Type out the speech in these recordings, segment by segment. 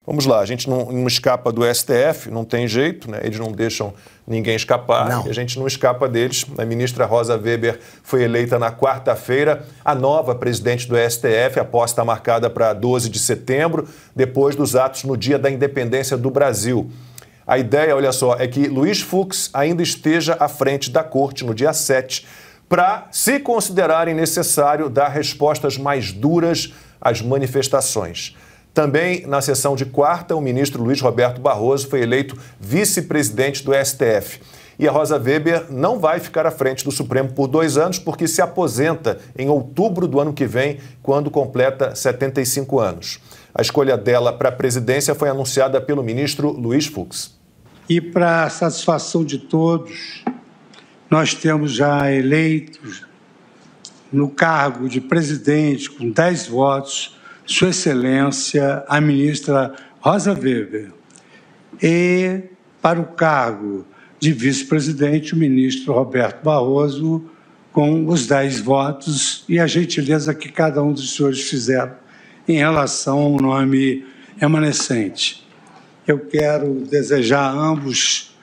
Vamos lá, a gente não escapa do STF, não tem jeito, né? Eles não deixam ninguém escapar, não. E a gente não escapa deles. A ministra Rosa Weber foi eleita na quarta-feira, a nova presidente do STF, a posse está marcada para 12 de setembro, depois dos atos no dia da independência do Brasil. A ideia, olha só, é que Luiz Fux ainda esteja à frente da corte no dia 7, para, se considerarem necessário, dar respostas mais duras às manifestações. Também, na sessão de quarta, o ministro Luiz Roberto Barroso foi eleito vice-presidente do STF. E a Rosa Weber não vai ficar à frente do Supremo por 2 anos, porque se aposenta em outubro do ano que vem, quando completa 75 anos. A escolha dela para a presidência foi anunciada pelo ministro Luiz Fux. E para satisfação de todos, nós temos já eleitos no cargo de presidente, com 10 votos, Sua Excelência, a ministra Rosa Weber. E para o cargo de vice-presidente, o ministro Roberto Barroso, com os 10 votos e a gentileza que cada um dos senhores fizeram em relação ao nome remanescente. Eu quero desejar a ambos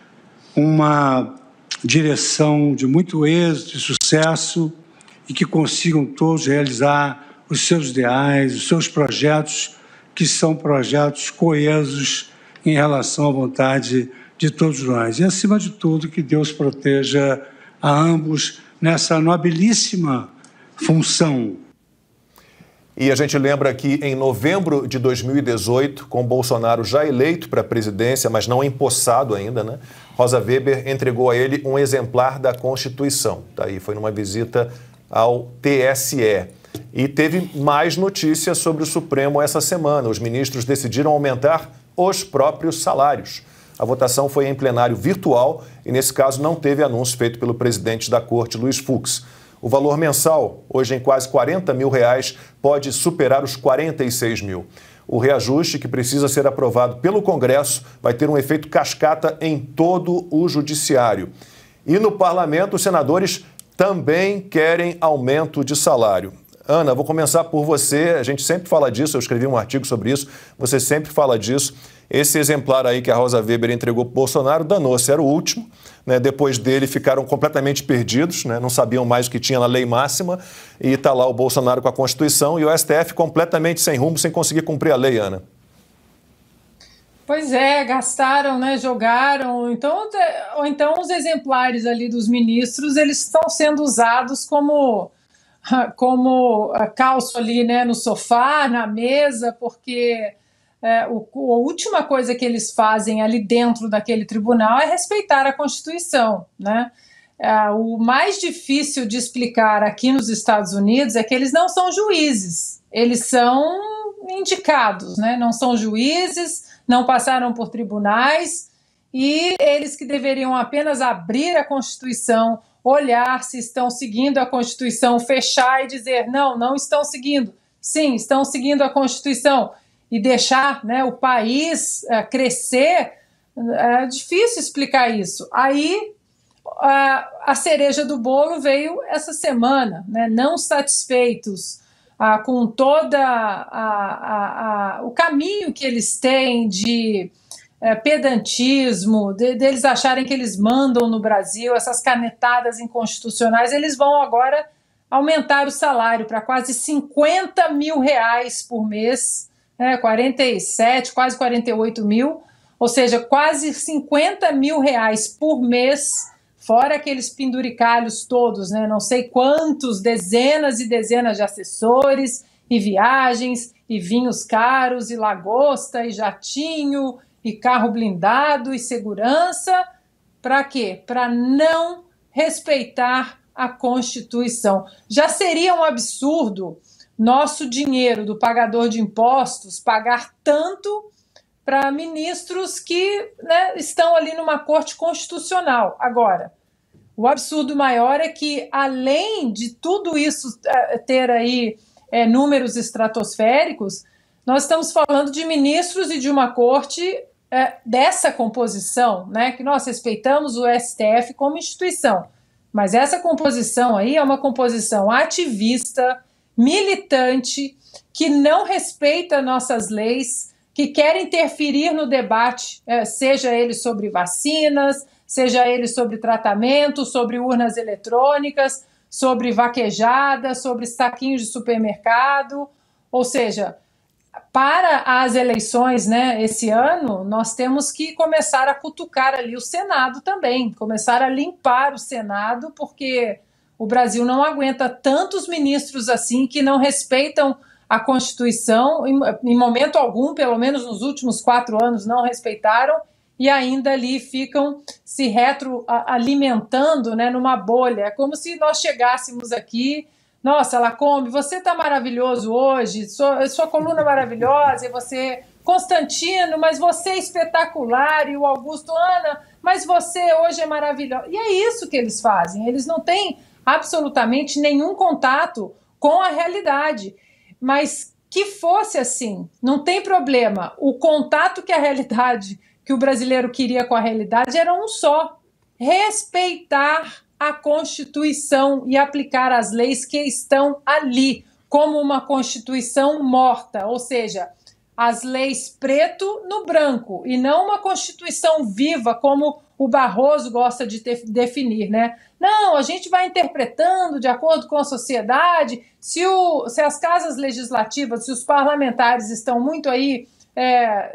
uma direção de muito êxito e sucesso e que consigam todos realizar os seus ideais, os seus projetos, que são projetos coesos em relação à vontade de todos nós. E, acima de tudo, que Deus proteja a ambos nessa nobilíssima função. E a gente lembra que em novembro de 2018, com Bolsonaro já eleito para a presidência, mas não empossado ainda, né? Rosa Weber entregou a ele um exemplar da Constituição. Daí foi numa visita ao TSE. E teve mais notícias sobre o Supremo essa semana. Os ministros decidiram aumentar os próprios salários. A votação foi em plenário virtual e, nesse caso, não teve anúncio feito pelo presidente da Corte, Luiz Fux. O valor mensal, hoje em quase R$40 mil, pode superar os 46 mil. O reajuste, que precisa ser aprovado pelo Congresso, vai ter um efeito cascata em todo o judiciário. E no parlamento, os senadores também querem aumento de salário. Ana, vou começar por você. A gente sempre fala disso, eu escrevi um artigo sobre isso, você sempre fala disso. Esse exemplar aí que a Rosa Weber entregou para o Bolsonaro danou-se, era o último. Né? Depois dele ficaram completamente perdidos, né? Não sabiam mais o que tinha na lei máxima. E está lá o Bolsonaro com a Constituição e o STF completamente sem rumo, sem conseguir cumprir a lei, Ana. Pois é, gastaram, né, jogaram. Então, ou então os exemplares ali dos ministros, eles estão sendo usados como calço ali, né, no sofá, na mesa, porque a última coisa que eles fazem ali dentro daquele tribunal é respeitar a Constituição, né? O mais difícil de explicar aqui nos Estados Unidos é que eles não são juízes, eles são indicados, né? Não são juízes, não passaram por tribunais, e eles que deveriam apenas abrir a Constituição, olhar se estão seguindo a Constituição, fechar e dizer não, não estão seguindo. Sim, estão seguindo a Constituição. E deixar, né, o país crescer, é difícil explicar isso. Aí a cereja do bolo veio essa semana, né, não satisfeitos com todo o caminho que eles têm de pedantismo, deles acharem que eles mandam no Brasil, essas canetadas inconstitucionais. Eles vão agora aumentar o salário para quase R$50 mil por mês, 47, quase 48 mil, ou seja, quase R$50 mil por mês, fora aqueles penduricalhos todos, né? Não sei quantos, dezenas e dezenas de assessores, e viagens, e vinhos caros, e lagosta, e jatinho, e carro blindado, e segurança. Para quê? Para não respeitar a Constituição. Já seria um absurdo nosso dinheiro do pagador de impostos pagar tanto para ministros que, né, estão ali numa corte constitucional. Agora, o absurdo maior é que, além de tudo isso ter aí números estratosféricos, nós estamos falando de ministros e de uma corte dessa composição, né, que nós respeitamos o STF como instituição, mas essa composição aí é uma composição ativista, militante, que não respeita nossas leis, que quer interferir no debate, seja ele sobre vacinas, seja ele sobre tratamento, sobre urnas eletrônicas, sobre vaquejada, sobre saquinhos de supermercado. Ou seja, para as eleições, né, esse ano, nós temos que começar a cutucar ali o Senado também, começar a limpar o Senado, porque o Brasil não aguenta tantos ministros assim que não respeitam a Constituição, em momento algum, pelo menos nos últimos 4 anos, não respeitaram, e ainda ali ficam se retroalimentando, né, numa bolha. É como se nós chegássemos aqui, nossa, Lacombe, você está maravilhoso hoje, sua coluna é maravilhosa, e você, Constantino, mas você é espetacular, e o Augusto, Ana, mas você hoje é maravilhosa. E é isso que eles fazem, eles não têm absolutamente nenhum contato com a realidade. Mas que fosse assim, não tem problema. O contato que a realidade, que o brasileiro queria com a realidade era um só: respeitar a Constituição e aplicar as leis que estão ali, como uma Constituição morta, ou seja, as leis preto no branco, e não uma Constituição viva, como o Barroso gosta de definir, né? Não, a gente vai interpretando de acordo com a sociedade. Se as casas legislativas, se os parlamentares estão muito aí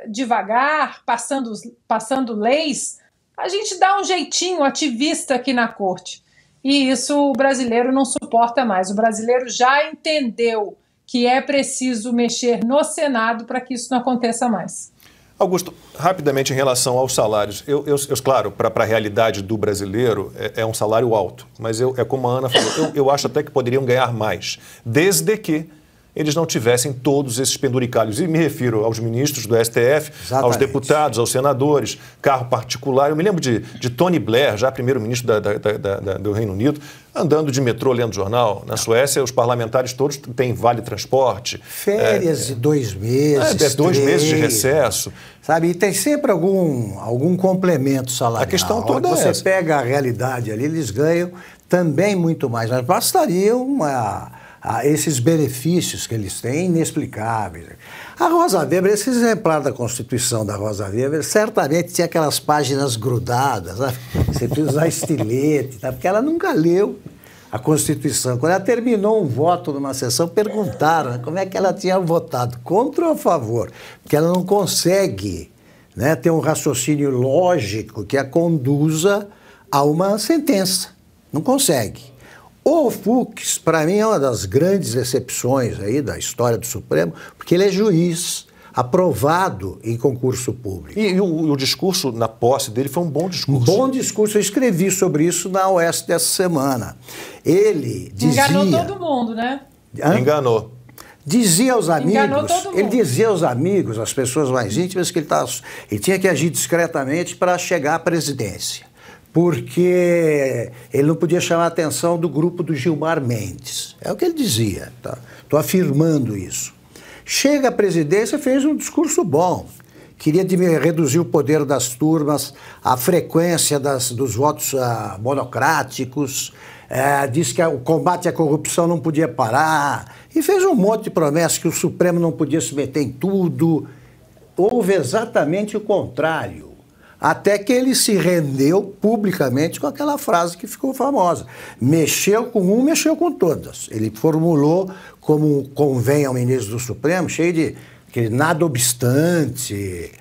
devagar, passando leis, a gente dá um jeitinho ativista aqui na corte. E isso o brasileiro não suporta mais. O brasileiro já entendeu que é preciso mexer no Senado para que isso não aconteça mais. Augusto, rapidamente em relação aos salários, claro, para a realidade do brasileiro é um salário alto, mas é como a Ana falou, eu acho até que poderiam ganhar mais, desde que eles não tivessem todos esses penduricalhos. E me refiro aos ministros do STF, exatamente, aos deputados, aos senadores, carro particular. Eu me lembro de Tony Blair, já primeiro-ministro do Reino Unido, andando de metrô lendo jornal. Na Suécia, os parlamentares todos têm vale transporte. Férias de 2 meses. 2 meses de recesso. Sabe, e tem sempre algum complemento salarial. A questão toda é essa. Você pega a realidade ali, eles ganham também muito mais. Mas bastariam esses benefícios que eles têm, inexplicáveis. A Rosa Weber, esse exemplar da Constituição da Rosa Weber, certamente tinha aquelas páginas grudadas, sabe? Você precisa usar estilete, tá? Porque ela nunca leu a Constituição. Quando ela terminou um voto numa sessão, perguntaram, né, como é que ela tinha votado, contra ou a favor, porque ela não consegue, né, ter um raciocínio lógico que a conduza a uma sentença. Não consegue. O Fux, para mim, é uma das grandes exceções aí da história do Supremo, porque ele é juiz aprovado em concurso público. E o discurso na posse dele foi um bom discurso. Um bom discurso. Eu escrevi sobre isso na Oeste dessa semana. Ele dizia... Enganou todo mundo, né? Enganou. Dizia aos amigos, ele dizia aos amigos, às pessoas mais íntimas, que ele tinha que agir discretamente para chegar à presidência, porque ele não podia chamar a atenção do grupo do Gilmar Mendes. É o que ele dizia, tá? Estou afirmando isso. Chega à presidência, fez um discurso bom. Queria reduzir o poder das turmas, a frequência dos votos monocráticos, disse que o combate à corrupção não podia parar, e fez um monte de promessas que o Supremo não podia se meter em tudo. Houve exatamente o contrário. Até que ele se rendeu publicamente com aquela frase que ficou famosa. Mexeu com um, mexeu com todas. Ele formulou como convém ao ministro do Supremo, cheio de nada obstante,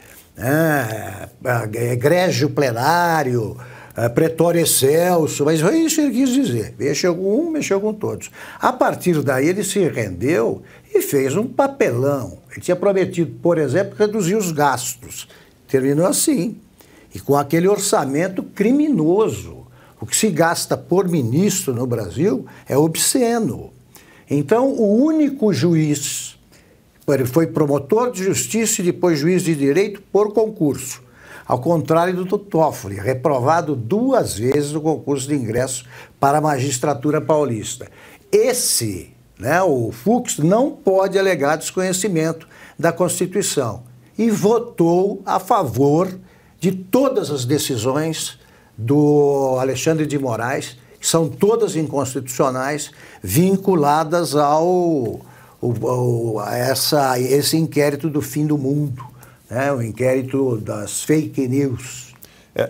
egrégio plenário, pretório excelso, mas foi isso que ele quis dizer. Mexeu com um, mexeu com todos. A partir daí ele se rendeu e fez um papelão. Ele tinha prometido, por exemplo, reduzir os gastos. Terminou assim. E com aquele orçamento criminoso. O que se gasta por ministro no Brasil é obsceno. Então, o único juiz, ele foi promotor de justiça e depois juiz de direito por concurso. Ao contrário do Toffoli, reprovado 2 vezes no concurso de ingresso para a magistratura paulista. Esse, o Fux, não pode alegar desconhecimento da Constituição. E votou a favor de todas as decisões do Alexandre de Moraes, que são todas inconstitucionais, vinculadas a esse inquérito do fim do mundo, né? O inquérito das fake news.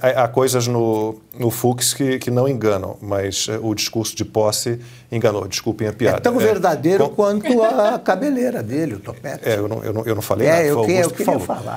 Há coisas no Fux que não enganam, mas o discurso de posse enganou. Desculpem a piada. É tão verdadeiro quanto a cabeleira dele, o topete. Eu não falei nada, foi o Augusto que falou. Falar.